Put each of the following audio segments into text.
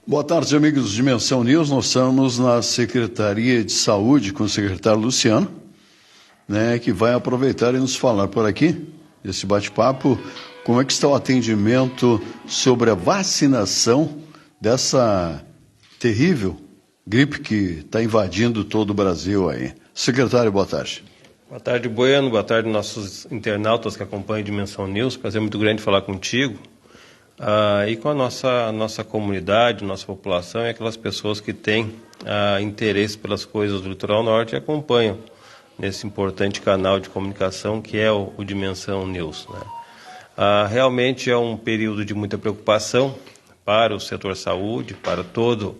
Boa tarde, amigos do Dimensão News. Nós estamos na Secretaria de Saúde com o secretário Luciano, que vai aproveitar e nos falar por aqui, esse bate-papo, como é que está o atendimento sobre a vacinação dessa terrível gripe que está invadindo todo o Brasil aí. Secretário, boa tarde. Boa tarde, Bueno. Boa tarde, nossos internautas que acompanham a Dimensão News. Prazer muito grande falar contigo. E com a nossa comunidade, nossa população e aquelas pessoas que têm interesse pelas coisas do Litoral Norte e acompanham nesse importante canal de comunicação que é o Dimensão News. Realmente é um período de muita preocupação para o setor saúde, para todo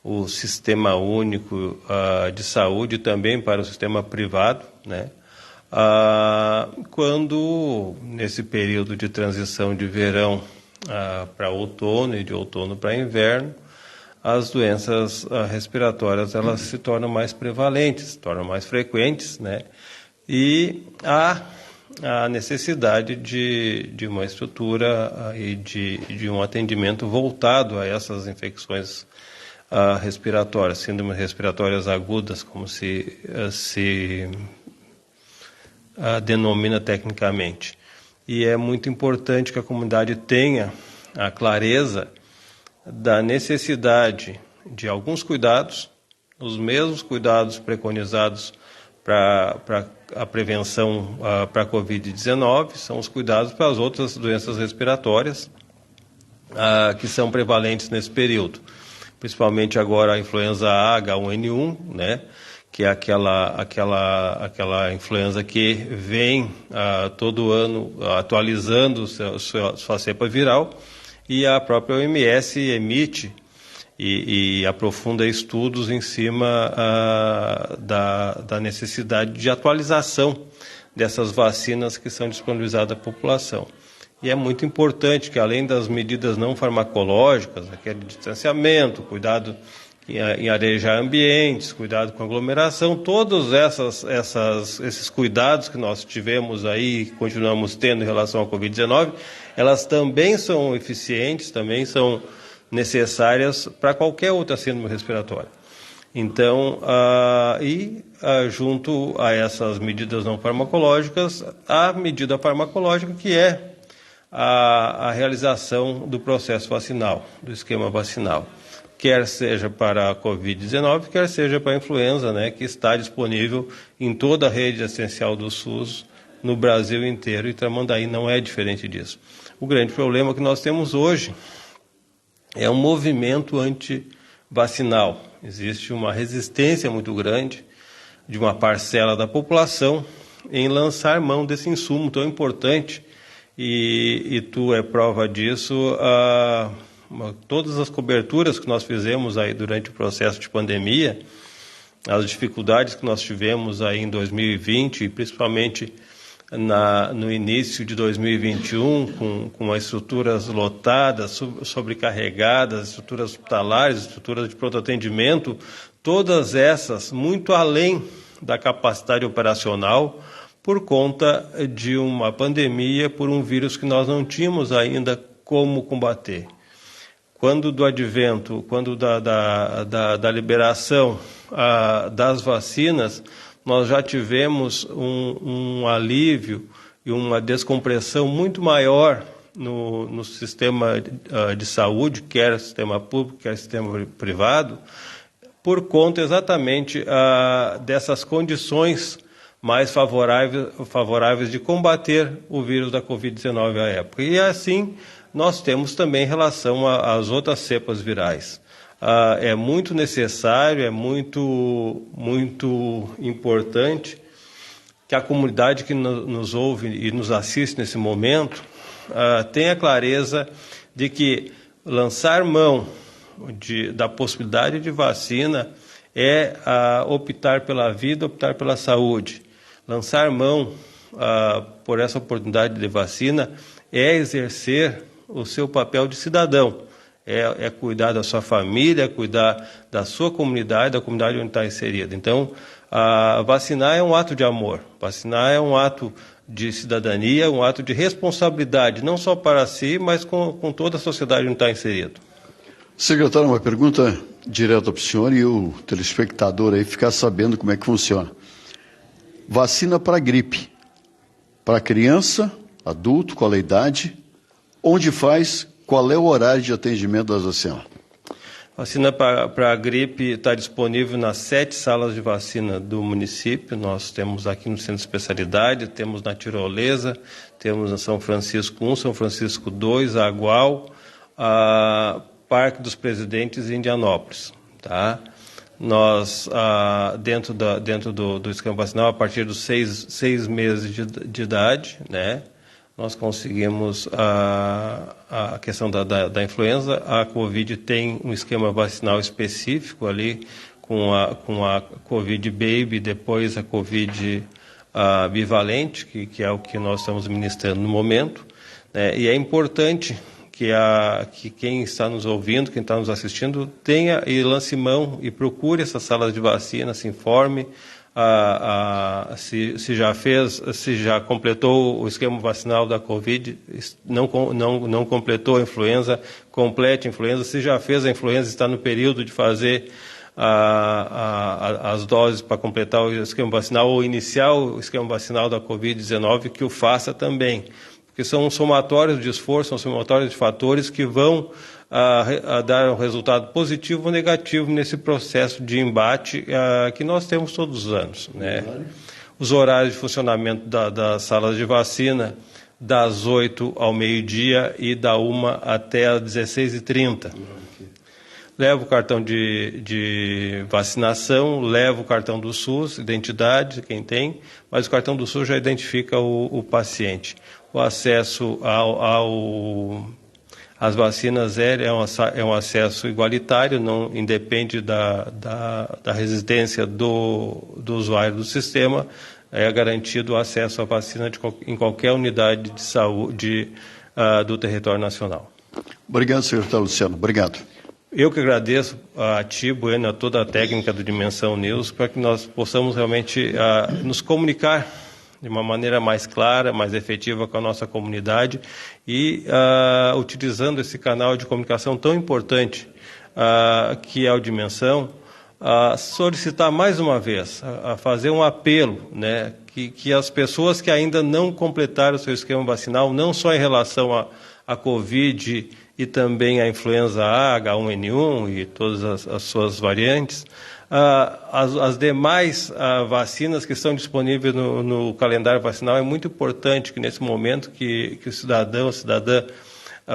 o sistema único de saúde e também para o sistema privado, quando nesse período de transição de verão para outono e de outono para inverno, as doenças respiratórias elas se tornam mais prevalentes, se tornam mais frequentes, e há a necessidade de uma estrutura e de um atendimento voltado a essas infecções respiratórias, síndromes respiratórias agudas, como se denomina tecnicamente. E é muito importante que a comunidade tenha a clareza da necessidade de alguns cuidados, os mesmos cuidados preconizados para a prevenção para a Covid-19, são os cuidados para as outras doenças respiratórias que são prevalentes nesse período. Principalmente agora a influenza A, H1N1, que é aquela influenza que vem todo ano atualizando sua cepa viral, e a própria OMS emite e aprofunda estudos em cima da necessidade de atualização dessas vacinas que são disponibilizadas à população. E é muito importante que, além das medidas não farmacológicas, aquele distanciamento, cuidado em arejar ambientes, cuidado com aglomeração, todos esses cuidados que nós tivemos aí e continuamos tendo em relação à Covid-19, elas também são eficientes, também são necessárias para qualquer outra síndrome respiratória. Então, junto a essas medidas não farmacológicas, a medida farmacológica que é a realização do processo vacinal, do esquema vacinal, quer seja para a Covid-19, quer seja para a influenza, que está disponível em toda a rede essencial do SUS no Brasil inteiro, e Tramandaí não é diferente disso. O grande problema que nós temos hoje é um movimento anti-vacinal. Existe uma resistência muito grande de uma parcela da população em lançar mão desse insumo tão importante, e tu é prova disso. Todas as coberturas que nós fizemos aí durante o processo de pandemia, as dificuldades que nós tivemos aí em 2020, e principalmente no início de 2021, com as estruturas lotadas, sobrecarregadas, estruturas hospitalares, estruturas de pronto atendimento, todas essas muito além da capacidade operacional, por conta de uma pandemia, por um vírus que nós não tínhamos ainda como combater. Quando do advento, quando da liberação das vacinas, nós já tivemos um alívio e uma descompressão muito maior no sistema de saúde, quer sistema público, quer sistema privado, por conta exatamente dessas condições mais favoráveis de combater o vírus da Covid-19 à época. E assim nós temos também em relação às outras cepas virais. É muito necessário, é muito importante que a comunidade que nos ouve e nos assiste nesse momento tenha clareza de que lançar mão da possibilidade de vacina é optar pela vida, optar pela saúde. Lançar mão por essa oportunidade de vacina é exercer o seu papel de cidadão, é cuidar da sua família, é cuidar da sua comunidade, da comunidade onde está inserida. Então, vacinar é um ato de amor, vacinar é um ato de cidadania, um ato de responsabilidade, não só para si, mas com toda a sociedade onde está inserido. Secretário, uma pergunta direta para o senhor e o telespectador aí ficar sabendo como é que funciona. Vacina para gripe, para criança, adulto, qual a idade, onde faz, qual é o horário de atendimento das vacinas? Vacina para a gripe está disponível nas 7 salas de vacina do município. Nós temos aqui no Centro de Especialidade, temos na Tirolesa, temos na São Francisco 1, São Francisco 2, Agual, Parque dos Presidentes e Indianópolis. Tá? Nós, dentro do esquema vacinal, a partir dos 6 meses de idade, né, nós conseguimos a questão da influenza. A Covid tem um esquema vacinal específico ali, com a Covid Baby, depois a Covid bivalente, que é o que nós estamos ministrando no momento. Né, e é importante que quem está nos ouvindo, quem está nos assistindo, tenha e lance mão e procure essas salas de vacina, se informe, se já completou o esquema vacinal da Covid, não completou a influenza, complete a influenza, se já fez a influenza, está no período de fazer as doses para completar o esquema vacinal ou iniciar o esquema vacinal da Covid-19, que o faça também. Porque são somatórios de esforço, são somatórios de fatores que vão dar um resultado positivo ou negativo nesse processo de embate que nós temos todos os anos. Né? Os horários de funcionamento das salas de vacina, das 8 ao meio-dia e da 1 até as 16h30. Leva o cartão de vacinação, leva o cartão do SUS, identidade, quem tem, mas o cartão do SUS já identifica o paciente. O acesso às vacinas é um acesso igualitário, não independe da residência do usuário do sistema, é garantido o acesso à vacina em qualquer unidade de saúde do território nacional. Obrigado, secretário Luciano. Obrigado. Eu que agradeço a ti, Bueno, a toda a técnica do Dimensão News, para que nós possamos realmente nos comunicar de uma maneira mais clara, mais efetiva com a nossa comunidade e utilizando esse canal de comunicação tão importante que é o Dimensão, solicitar mais uma vez, a fazer um apelo, né, que as pessoas que ainda não completaram o seu esquema vacinal, não só em relação à Covid e também a influenza A, H1N1 e todas as suas variantes, as demais vacinas que estão disponíveis no calendário vacinal. É muito importante que nesse momento que o cidadão ou cidadã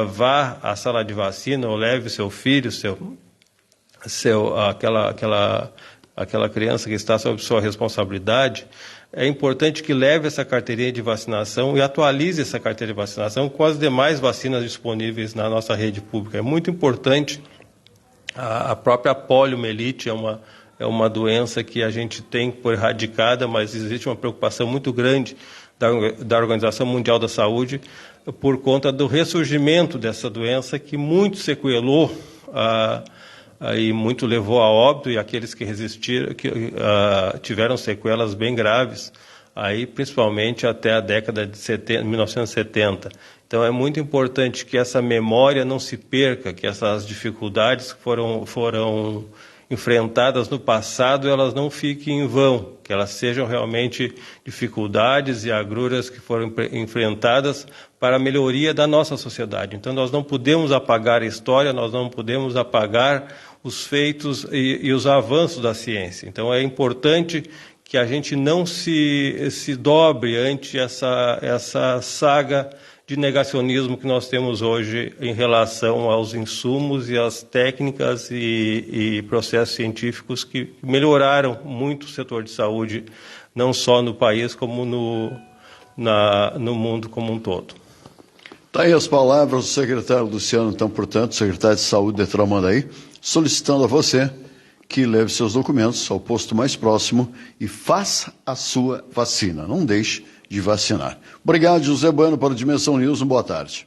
vá à sala de vacina ou leve seu filho, aquela criança que está sob sua responsabilidade. É importante que leve essa carteirinha de vacinação e atualize essa carteira de vacinação com as demais vacinas disponíveis na nossa rede pública. É muito importante. A própria poliomielite é uma doença que a gente tem por erradicada, mas existe uma preocupação muito grande da Organização Mundial da Saúde por conta do ressurgimento dessa doença que muito sequelou e muito levou a óbito, e aqueles que resistiram, que tiveram sequelas bem graves, aí principalmente até a década de 1970. Então é muito importante que essa memória não se perca, que essas dificuldades que foram enfrentadas no passado, elas não fiquem em vão, que elas sejam realmente dificuldades e agruras que foram enfrentadas para a melhoria da nossa sociedade. Então nós não podemos apagar a história, nós não podemos apagar os feitos e os avanços da ciência. Então é importante que a gente não se dobre ante essa saga de negacionismo que nós temos hoje em relação aos insumos e às técnicas e processos científicos que melhoraram muito o setor de saúde, não só no país, como no mundo como um todo. Está aí as palavras do secretário Luciano, então, portanto, secretário de Saúde de Tramandaí, solicitando a você que leve seus documentos ao posto mais próximo e faça a sua vacina. Não deixe de vacinar. Obrigado, José Bueno, para o Dimensão News. Boa tarde.